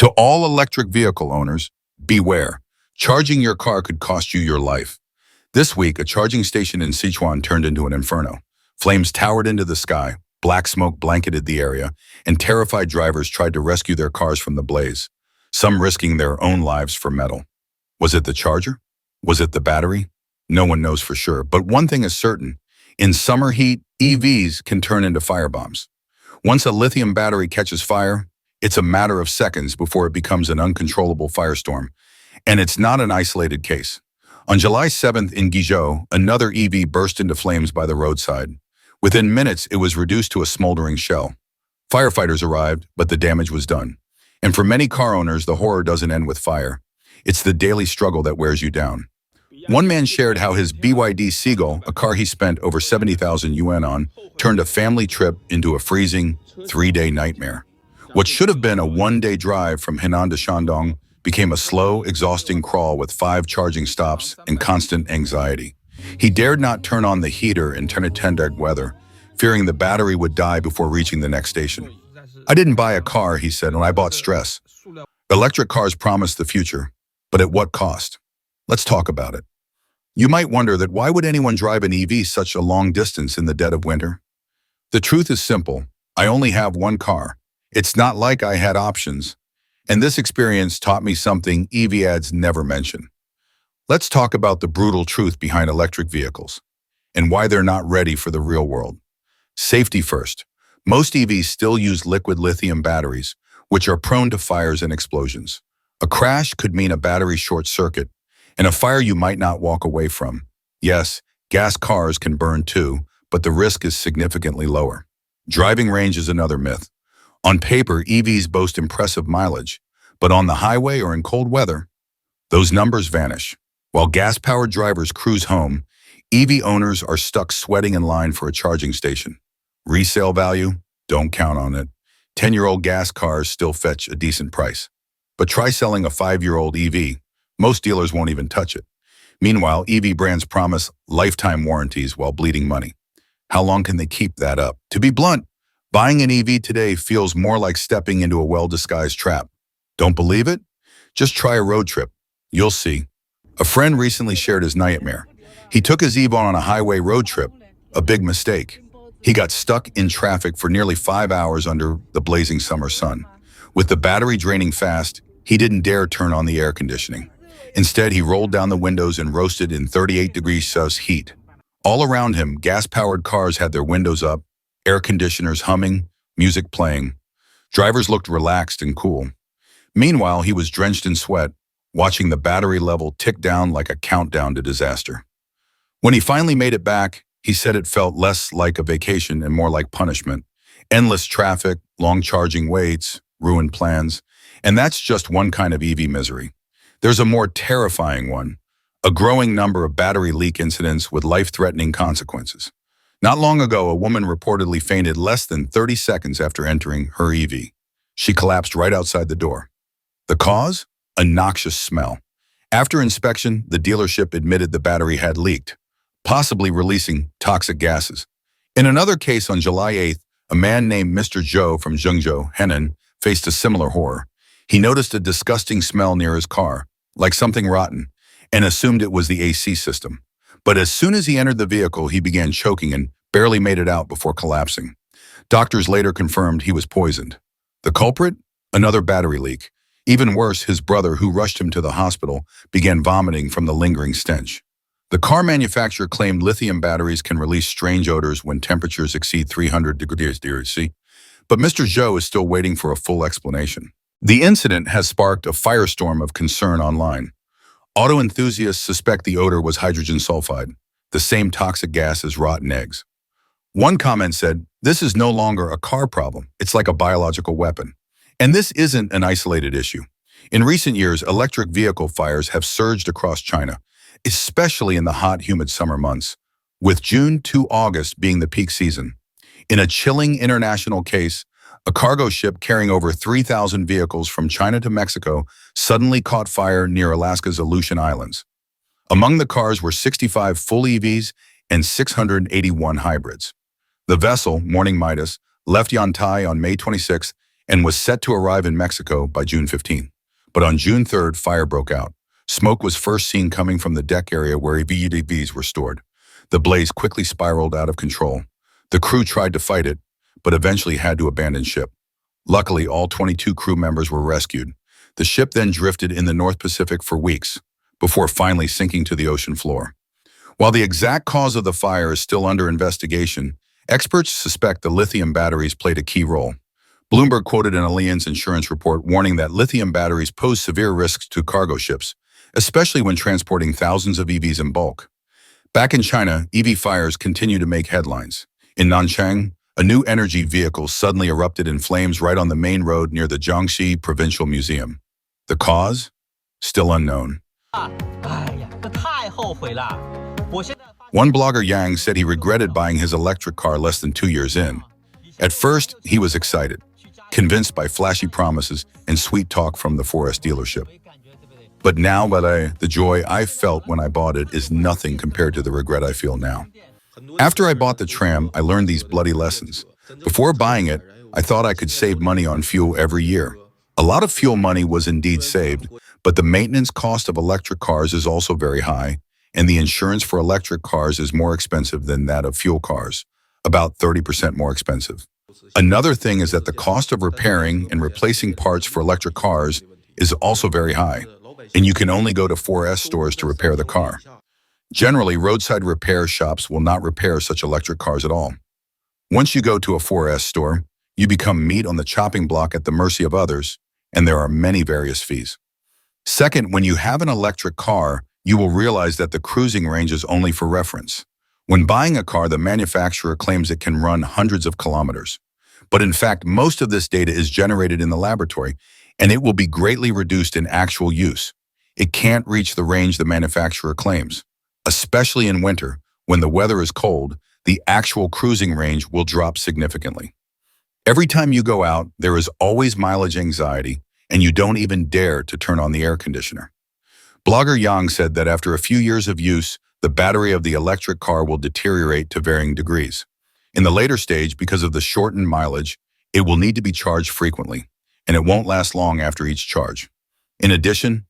To all electric vehicle owners, beware. Charging your car could cost you your life. This week, a charging station in Sichuan turned into an inferno. Flames towered into the sky, black smoke blanketed the area, and terrified drivers tried to rescue their cars from the blaze, some risking their own lives for metal. Was it the charger? Was it the battery? No one knows for sure, but one thing is certain. In summer heat, EVs can turn into firebombs. Once a lithium battery catches fire, it's a matter of seconds before it becomes an uncontrollable firestorm. And it's not an isolated case. On July 7th in Guizhou, another EV burst into flames by the roadside. Within minutes, it was reduced to a smoldering shell. Firefighters arrived, but the damage was done. And for many car owners, the horror doesn't end with fire. It's the daily struggle that wears you down. One man shared how his BYD Seagull, a car he spent over 70,000 yuan on, turned a family trip into a freezing, 3-day nightmare. What should have been a 1-day drive from Henan to Shandong became a slow, exhausting crawl with 5 charging stops and constant anxiety. He dared not turn on the heater in Tennessee weather, fearing the battery would die before reaching the next station. I didn't buy a car, he said, and I bought stress. Electric cars promise the future, but at what cost? Let's talk about it. You might wonder that why would anyone drive an EV such a long distance in the dead of winter? The truth is simple. I only have one car. It's not like I had options. And this experience taught me something EV ads never mention. Let's talk about the brutal truth behind electric vehicles and why they're not ready for the real world. Safety first. Most EVs still use liquid lithium batteries, which are prone to fires and explosions. A crash could mean a battery short circuit and a fire you might not walk away from. Yes, gas cars can burn too, but the risk is significantly lower. Driving range is another myth. On paper, EVs boast impressive mileage, but on the highway or in cold weather, those numbers vanish. While gas-powered drivers cruise home, EV owners are stuck sweating in line for a charging station. Resale value? Don't count on it. 10-year-old gas cars still fetch a decent price. But try selling a 5-year-old EV. Most dealers won't even touch it. Meanwhile, EV brands promise lifetime warranties while bleeding money. How long can they keep that up? To be blunt, buying an EV today feels more like stepping into a well-disguised trap. Don't believe it? Just try a road trip. You'll see. A friend recently shared his nightmare. He took his EV on a highway road trip, a big mistake. He got stuck in traffic for nearly 5 hours under the blazing summer sun. With the battery draining fast, he didn't dare turn on the air conditioning. Instead, he rolled down the windows and roasted in 38 degrees Celsius heat. All around him, gas-powered cars had their windows up, air conditioners humming, music playing. Drivers looked relaxed and cool. Meanwhile, he was drenched in sweat, watching the battery level tick down like a countdown to disaster. When he finally made it back, he said it felt less like a vacation and more like punishment. Endless traffic, long charging waits, ruined plans. And that's just one kind of EV misery. There's a more terrifying one, a growing number of battery leak incidents with life-threatening consequences. Not long ago, a woman reportedly fainted less than 30 seconds after entering her EV. She collapsed right outside the door. The cause? A noxious smell. After inspection, the dealership admitted the battery had leaked, possibly releasing toxic gases. In another case on July 8th, a man named Mr. Zhou from Zhengzhou, Henan, faced a similar horror. He noticed a disgusting smell near his car, like something rotten, and assumed it was the AC system. But as soon as he entered the vehicle, he began choking and barely made it out before collapsing. Doctors later confirmed he was poisoned. The culprit? Another battery leak. Even worse, his brother, who rushed him to the hospital, began vomiting from the lingering stench. The car manufacturer claimed lithium batteries can release strange odors when temperatures exceed 300 degrees Celsius, but Mr. Zhou is still waiting for a full explanation. The incident has sparked a firestorm of concern online. Auto enthusiasts suspect the odor was hydrogen sulfide, the same toxic gas as rotten eggs. One comment said, "This is no longer a car problem, it's like a biological weapon." And this isn't an isolated issue. In recent years, electric vehicle fires have surged across China, especially in the hot, humid summer months, with June to August being the peak season. In a chilling international case, a cargo ship carrying over 3,000 vehicles from China to Mexico suddenly caught fire near Alaska's Aleutian Islands. Among the cars were 65 full EVs and 681 hybrids. The vessel, Morning Midas, left Yantai on May 26 and was set to arrive in Mexico by June 15. But on June 3rd, fire broke out. Smoke was first seen coming from the deck area where EVs were stored. The blaze quickly spiraled out of control. The crew tried to fight it, but eventually had to abandon ship. Luckily, all 22 crew members were rescued. The ship then drifted in the North Pacific for weeks, before finally sinking to the ocean floor. While the exact cause of the fire is still under investigation, experts suspect the lithium batteries played a key role. Bloomberg quoted an Allianz insurance report warning that lithium batteries pose severe risks to cargo ships, especially when transporting thousands of EVs in bulk. Back in China, EV fires continue to make headlines. In Nanchang, a new energy vehicle suddenly erupted in flames right on the main road near the Jiangxi Provincial Museum. The cause? Still unknown. One blogger, Yang, said he regretted buying his electric car less than 2 years in. At first, he was excited, convinced by flashy promises and sweet talk from the 4S dealership. But now, the joy I felt when I bought it is nothing compared to the regret I feel now. After I bought the tram, I learned these bloody lessons. Before buying it, I thought I could save money on fuel every year. A lot of fuel money was indeed saved, but the maintenance cost of electric cars is also very high, and the insurance for electric cars is more expensive than that of fuel cars, about 30% more expensive. Another thing is that the cost of repairing and replacing parts for electric cars is also very high, and you can only go to 4S stores to repair the car. Generally, roadside repair shops will not repair such electric cars at all. Once you go to a 4S store, you become meat on the chopping block at the mercy of others, and there are many various fees. Second, when you have an electric car, you will realize that the cruising range is only for reference. When buying a car, the manufacturer claims it can run hundreds of kilometers. But in fact, most of this data is generated in the laboratory, and it will be greatly reduced in actual use. It can't reach the range the manufacturer claims. Especially in winter, when the weather is cold, the actual cruising range will drop significantly. Every time you go out, there is always mileage anxiety, and you don't even dare to turn on the air conditioner. Blogger Yang said that after a few years of use, the battery of the electric car will deteriorate to varying degrees. In the later stage, because of the shortened mileage, it will need to be charged frequently, and it won't last long after each charge. In addition,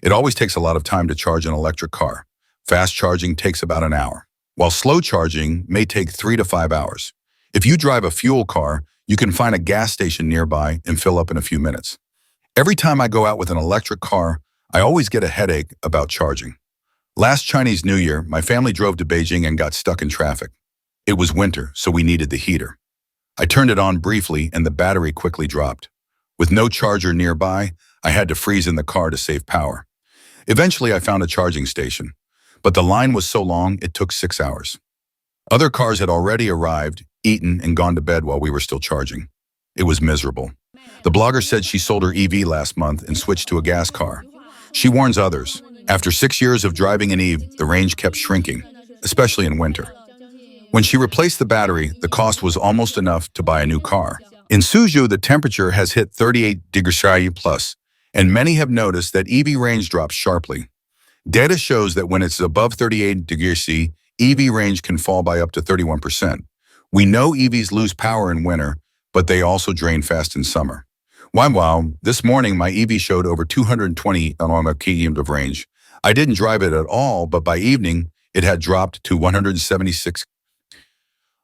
it always takes a lot of time to charge an electric car. Fast charging takes about an hour, while slow charging may take 3 to 5 hours. If you drive a fuel car, you can find a gas station nearby and fill up in a few minutes. Every time I go out with an electric car, I always get a headache about charging. Last Chinese New Year, my family drove to Beijing and got stuck in traffic. It was winter, so we needed the heater. I turned it on briefly and the battery quickly dropped. With no charger nearby, I had to freeze in the car to save power. Eventually, I found a charging station, but the line was so long it took 6 hours. Other cars had already arrived, eaten, and gone to bed while we were still charging. It was miserable. The blogger said she sold her EV last month and switched to a gas car. She warns others. After 6 years of driving an EV, the range kept shrinking, especially in winter. When she replaced the battery, the cost was almost enough to buy a new car. In Suzhou, the temperature has hit 38 degrees Celsius plus, and many have noticed that EV range drops sharply. Data shows that when it's above 38 degrees C, EV range can fall by up to 31%. We know EVs lose power in winter, but they also drain fast in summer. Wow, this morning my EV showed over 220 km of range. I didn't drive it at all, but by evening, it had dropped to 176,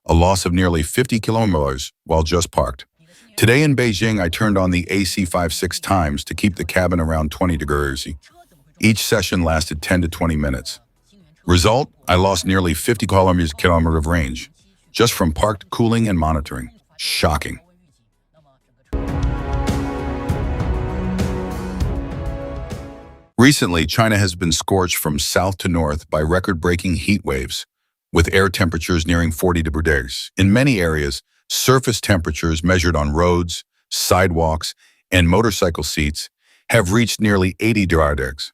a loss of nearly 50 kilometers while just parked. Today in Beijing, I turned on the AC 5-6 times to keep the cabin around 20 degrees. Each session lasted 10 to 20 minutes. Result, I lost nearly 50 kilometers of range, just from parked cooling and monitoring. Shocking. Recently, China has been scorched from south to north by record-breaking heat waves, with air temperatures nearing 40 degrees. In many areas, surface temperatures measured on roads, sidewalks, and motorcycle seats have reached nearly 80 degrees.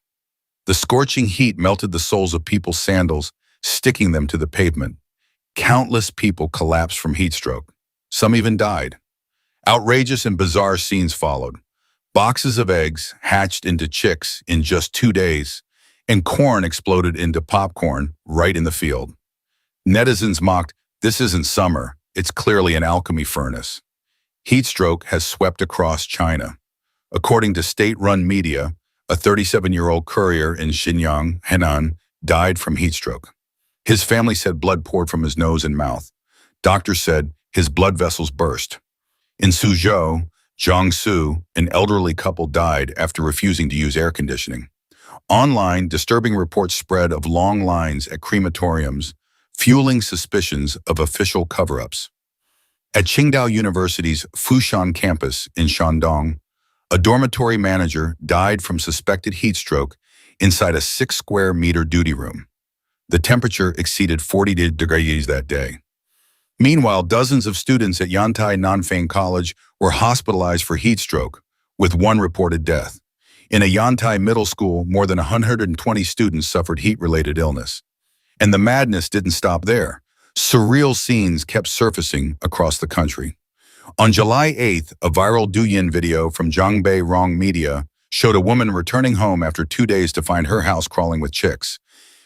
The scorching heat melted the soles of people's sandals, sticking them to the pavement. Countless people collapsed from heat stroke. Some even died. Outrageous and bizarre scenes followed. Boxes of eggs hatched into chicks in just 2 days, and corn exploded into popcorn right in the field. Netizens mocked, "This isn't summer, it's clearly an alchemy furnace." Heat stroke has swept across China. According to state-run media, a 37-year-old courier in Xinyang, Henan, died from heat stroke. His family said blood poured from his nose and mouth. Doctors said his blood vessels burst. In Suzhou, Jiangsu, an elderly couple died after refusing to use air conditioning. Online, disturbing reports spread of long lines at crematoriums, fueling suspicions of official cover-ups. At Qingdao University's Fushan campus in Shandong, a dormitory manager died from suspected heat stroke inside a 6-square-meter duty room. The temperature exceeded 40 degrees that day. Meanwhile, dozens of students at Yantai Nanfang College were hospitalized for heat stroke, with one reported death. In a Yantai middle school, more than 120 students suffered heat-related illness. And the madness didn't stop there. Surreal scenes kept surfacing across the country. On July 8th, a viral Douyin video from Zhangbei Rong Media showed a woman returning home after 2 days to find her house crawling with chicks.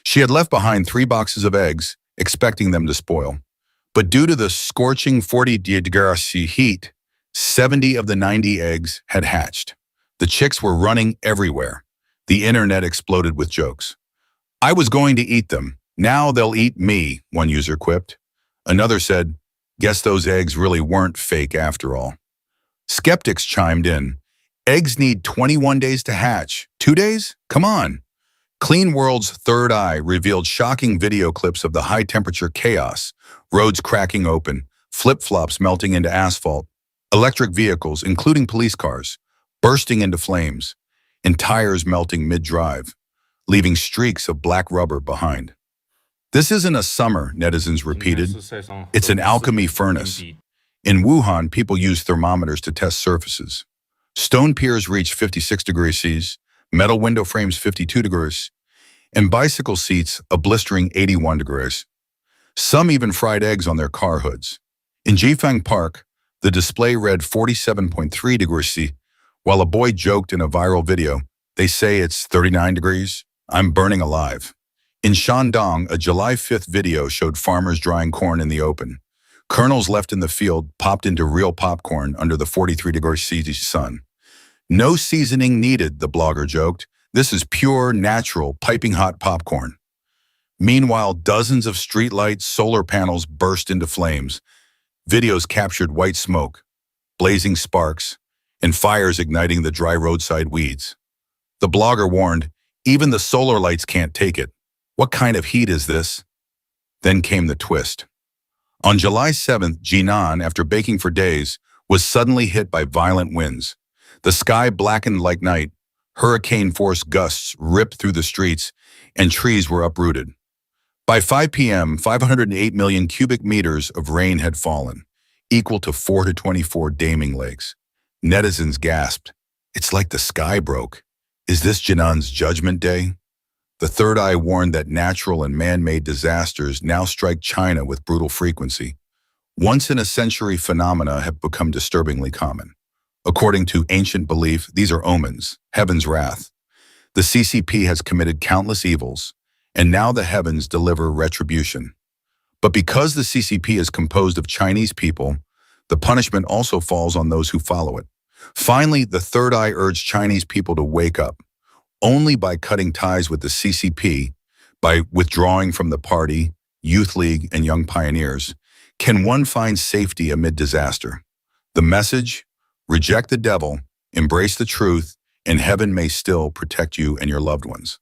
She had left behind 3 boxes of eggs, expecting them to spoil. But due to the scorching 40-degree heat, 70 of the 90 eggs had hatched. The chicks were running everywhere. The internet exploded with jokes. "I was going to eat them. Now they'll eat me," one user quipped. Another said, "Guess those eggs really weren't fake after all." Skeptics chimed in. "Eggs need 21 days to hatch. 2 days? Come on." Clean World's Third Eye revealed shocking video clips of the high-temperature chaos, roads cracking open, flip-flops melting into asphalt, electric vehicles, including police cars, bursting into flames, and tires melting mid-drive, leaving streaks of black rubber behind. "This isn't a summer," netizens repeated. "It's an alchemy furnace." In Wuhan, people use thermometers to test surfaces. Stone piers reached 56 degrees Celsius, metal window frames 52 degrees, and bicycle seats a blistering 81 degrees. Some even fried eggs on their car hoods. In Jifang Park, the display read 47.3 degrees Celsius, while a boy joked in a viral video, "They say it's 39 degrees. I'm burning alive." In Shandong, a July 5th video showed farmers drying corn in the open. Kernels left in the field popped into real popcorn under the 43 degrees Celsius sun. "No seasoning needed," the blogger joked. "This is pure, natural, piping hot popcorn." Meanwhile, dozens of streetlights, solar panels burst into flames. Videos captured white smoke, blazing sparks, and fires igniting the dry roadside weeds. The blogger warned, "Even the solar lights can't take it. What kind of heat is this?" Then came the twist. On July 7th, Jinan, after baking for days, was suddenly hit by violent winds. The sky blackened like night, hurricane-force gusts ripped through the streets, and trees were uprooted. By 5 p.m., 508 million cubic meters of rain had fallen, equal to 4 to 24 damming lakes. Netizens gasped, "It's like the sky broke. Is this Jinan's judgment day?" The Third Eye warned that natural and man-made disasters now strike China with brutal frequency. Once-in-a-century phenomena have become disturbingly common. According to ancient belief, these are omens, heaven's wrath. The CCP has committed countless evils, and now the heavens deliver retribution. But because the CCP is composed of Chinese people, the punishment also falls on those who follow it. Finally, the Third Eye urged Chinese people to wake up. Only by cutting ties with the CCP, by withdrawing from the party, Youth League, and Young Pioneers, can one find safety amid disaster. The message? Reject the devil, embrace the truth, and heaven may still protect you and your loved ones.